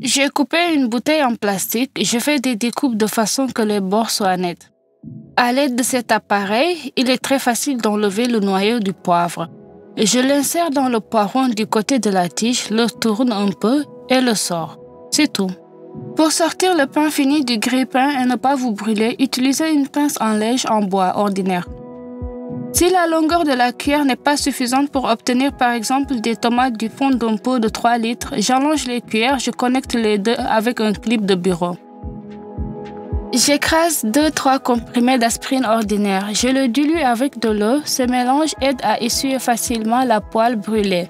J'ai coupé une bouteille en plastique. Je fais des découpes de façon que les bords soient nets. À l'aide de cet appareil, il est très facile d'enlever le noyau du poivre. Je l'insère dans le poireau du côté de la tige, le tourne un peu et le sors. C'est tout. Pour sortir le pain fini du grille-pain et ne pas vous brûler, utilisez une pince en liège en bois ordinaire. Si la longueur de la cuillère n'est pas suffisante pour obtenir par exemple des tomates du fond d'un pot de 3 litres, j'allonge les cuillères, je connecte les deux avec un clip de bureau. J'écrase 2-3 comprimés d'aspirine ordinaire. Je le dilue avec de l'eau. Ce mélange aide à essuyer facilement la poêle brûlée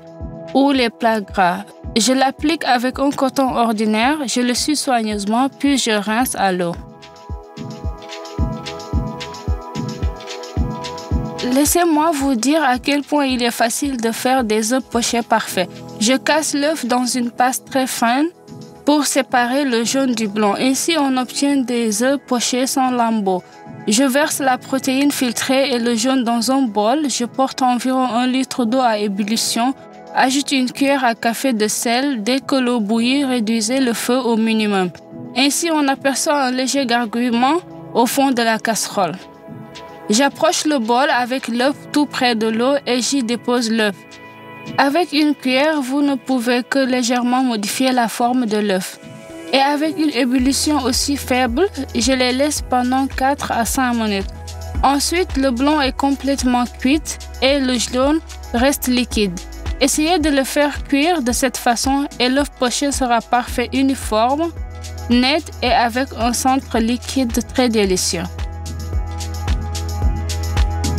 ou les plats gras. Je l'applique avec un coton ordinaire, je le suce soigneusement, puis je rince à l'eau. Laissez-moi vous dire à quel point il est facile de faire des œufs pochés parfaits. Je casse l'œuf dans une pâte très fine pour séparer le jaune du blanc. Ainsi, on obtient des œufs pochés sans lambeaux. Je verse la protéine filtrée et le jaune dans un bol. Je porte environ 1 litre d'eau à ébullition. Ajoute une cuillère à café de sel. Dès que l'eau bouillit, réduisez le feu au minimum. Ainsi, on aperçoit un léger gargouillement au fond de la casserole. J'approche le bol avec l'œuf tout près de l'eau et j'y dépose l'œuf. Avec une cuillère, vous ne pouvez que légèrement modifier la forme de l'œuf. Et avec une ébullition aussi faible, je les laisse pendant 4 à 5 minutes. Ensuite, le blanc est complètement cuit et le jaune reste liquide. Essayez de le faire cuire de cette façon et l'œuf poché sera parfait, uniforme, net et avec un centre liquide très délicieux.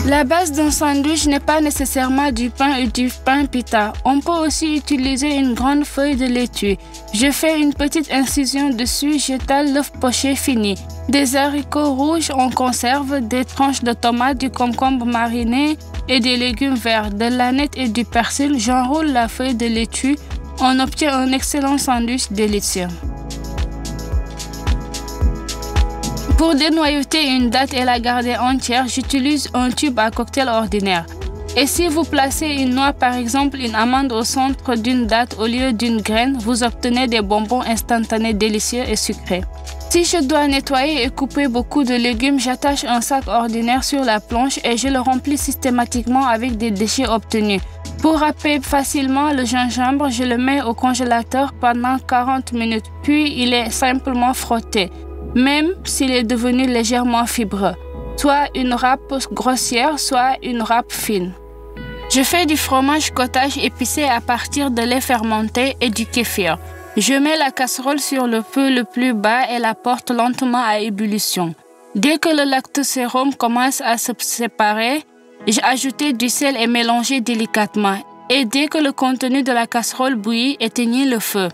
La base d'un sandwich n'est pas nécessairement du pain et du pain pita. On peut aussi utiliser une grande feuille de laitue. Je fais une petite incision dessus, j'étale l'œuf poché fini. Des haricots rouges en conserve, des tranches de tomates, du concombre mariné et des légumes verts, de l'aneth et du persil. J'enroule la feuille de laitue. On obtient un excellent sandwich délicieux. Pour dénoyauter une date et la garder entière, j'utilise un tube à cocktail ordinaire. Et si vous placez une noix, par exemple une amande au centre d'une date au lieu d'une graine, vous obtenez des bonbons instantanés délicieux et sucrés. Si je dois nettoyer et couper beaucoup de légumes, j'attache un sac ordinaire sur la planche et je le remplis systématiquement avec des déchets obtenus. Pour râper facilement le gingembre, je le mets au congélateur pendant 40 minutes, puis il est simplement frotté, même s'il est devenu légèrement fibreux, soit une râpe grossière, soit une râpe fine. Je fais du fromage cottage épicé à partir de lait fermenté et du kéfir. Je mets la casserole sur le feu le plus bas et la porte lentement à ébullition. Dès que le lactosérum commence à se séparer, j'ajoute du sel et mélanger délicatement. Et dès que le contenu de la casserole bouillit, éteignez le feu.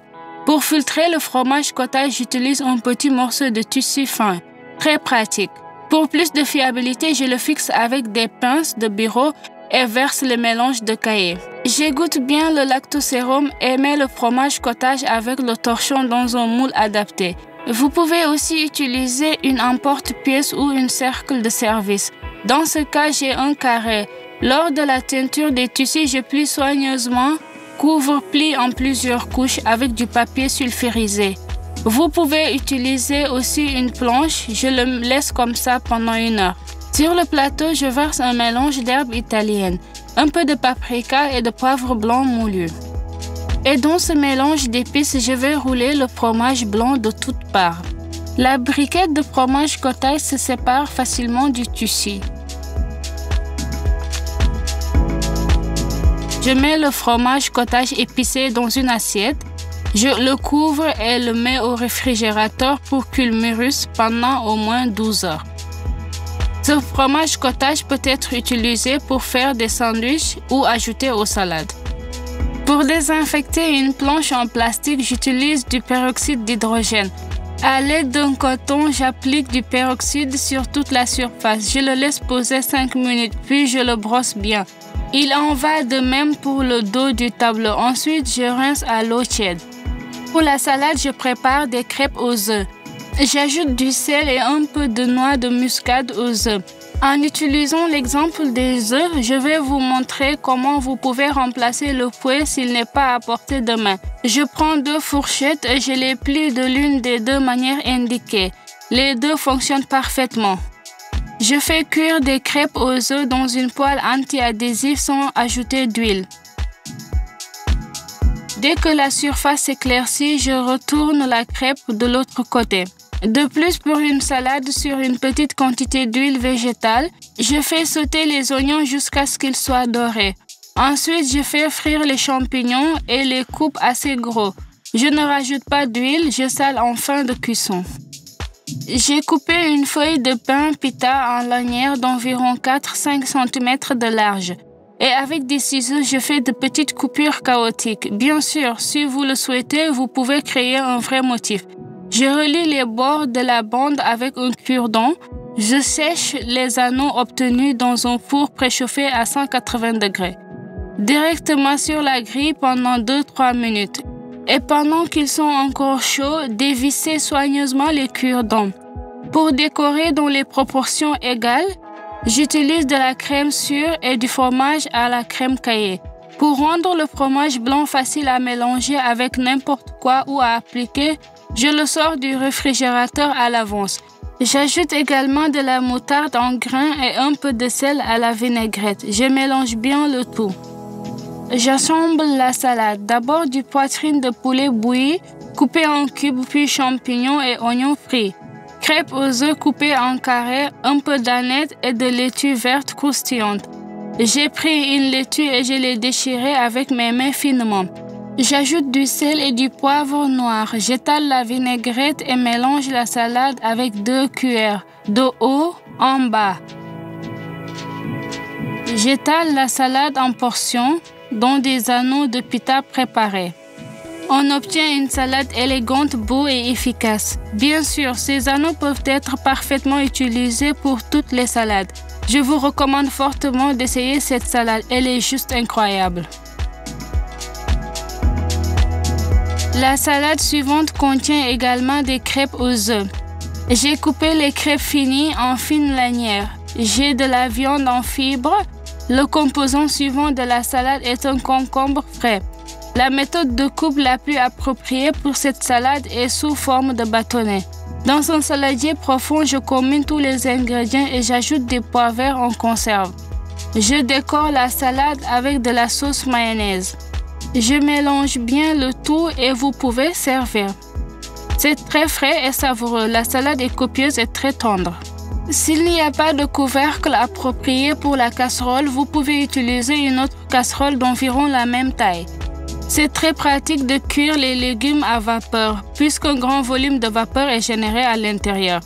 Pour filtrer le fromage cottage, j'utilise un petit morceau de tissu fin, très pratique. Pour plus de fiabilité, je le fixe avec des pinces de bureau et verse le mélange de cahier. J'égoutte bien le lactosérum et mets le fromage cottage avec le torchon dans un moule adapté. Vous pouvez aussi utiliser une emporte-pièce ou un cercle de service. Dans ce cas, j'ai un carré. Lors de la teinture des tissus, je plie soigneusement, couvre-plie en plusieurs couches avec du papier sulfurisé. Vous pouvez utiliser aussi une planche, je le laisse comme ça pendant 1 heure. Sur le plateau, je verse un mélange d'herbes italiennes, un peu de paprika et de poivre blanc moulu. Et dans ce mélange d'épices, je vais rouler le fromage blanc de toutes parts. La briquette de fromage cottage se sépare facilement du tissu. Je mets le fromage cottage épicé dans une assiette. Je le couvre et le mets au réfrigérateur pour qu'il mûrisse pendant au moins 12 heures. Ce fromage cottage peut être utilisé pour faire des sandwichs ou ajouter aux salades. Pour désinfecter une planche en plastique, j'utilise du peroxyde d'hydrogène. À l'aide d'un coton, j'applique du peroxyde sur toute la surface. Je le laisse poser 5 minutes, puis je le brosse bien. Il en va de même pour le dos du tableau. Ensuite, je rince à l'eau tiède. Pour la salade, je prépare des crêpes aux œufs. J'ajoute du sel et un peu de noix de muscade aux œufs. En utilisant l'exemple des œufs, je vais vous montrer comment vous pouvez remplacer le fouet s'il n'est pas à portée de main. Je prends 2 fourchettes et je les plie de l'une des 2 manières indiquées. Les 2 fonctionnent parfaitement. Je fais cuire des crêpes aux œufs dans une poêle anti-adhésive sans ajouter d'huile. Dès que la surface s'éclaircit, je retourne la crêpe de l'autre côté. De plus, pour une salade sur une petite quantité d'huile végétale, je fais sauter les oignons jusqu'à ce qu'ils soient dorés. Ensuite, je fais frire les champignons et les coupe assez gros. Je ne rajoute pas d'huile, je sale en fin de cuisson. J'ai coupé une feuille de pain pita en lanières d'environ 4-5 cm de large. Et avec des ciseaux, je fais de petites coupures chaotiques. Bien sûr, si vous le souhaitez, vous pouvez créer un vrai motif. Je relie les bords de la bande avec un cure-dent. Je sèche les anneaux obtenus dans un four préchauffé à 180 degrés. Directement sur la grille pendant 2-3 minutes. Et pendant qu'ils sont encore chauds, dévissez soigneusement les cure-dents. Pour décorer dans les proportions égales, j'utilise de la crème sûre et du fromage à la crème caillée. Pour rendre le fromage blanc facile à mélanger avec n'importe quoi ou à appliquer, je le sors du réfrigérateur à l'avance. J'ajoute également de la moutarde en grains et un peu de sel à la vinaigrette. Je mélange bien le tout. J'assemble la salade. D'abord du poitrine de poulet bouilli, coupé en cubes, puis champignons et oignons frits. Crêpes aux œufs coupées en carrés, un peu d'aneth et de laitue verte croustillante. J'ai pris une laitue et je l'ai déchirée avec mes mains finement. J'ajoute du sel et du poivre noir. J'étale la vinaigrette et mélange la salade avec 2 cuillères, de haut en bas. J'étale la salade en portions dans des anneaux de pita préparés. On obtient une salade élégante, beau et efficace. Bien sûr, ces anneaux peuvent être parfaitement utilisés pour toutes les salades. Je vous recommande fortement d'essayer cette salade, elle est juste incroyable. La salade suivante contient également des crêpes aux œufs. J'ai coupé les crêpes finies en fines lanières. J'ai de la viande en fibres. Le composant suivant de la salade est un concombre frais. La méthode de coupe la plus appropriée pour cette salade est sous forme de bâtonnet. Dans un saladier profond, je combine tous les ingrédients et j'ajoute des pois verts en conserve. Je décore la salade avec de la sauce mayonnaise. Je mélange bien le tout et vous pouvez servir. C'est très frais et savoureux. La salade est copieuse et très tendre. S'il n'y a pas de couvercle approprié pour la casserole, vous pouvez utiliser une autre casserole d'environ la même taille. C'est très pratique de cuire les légumes à vapeur, puisqu'un grand volume de vapeur est généré à l'intérieur.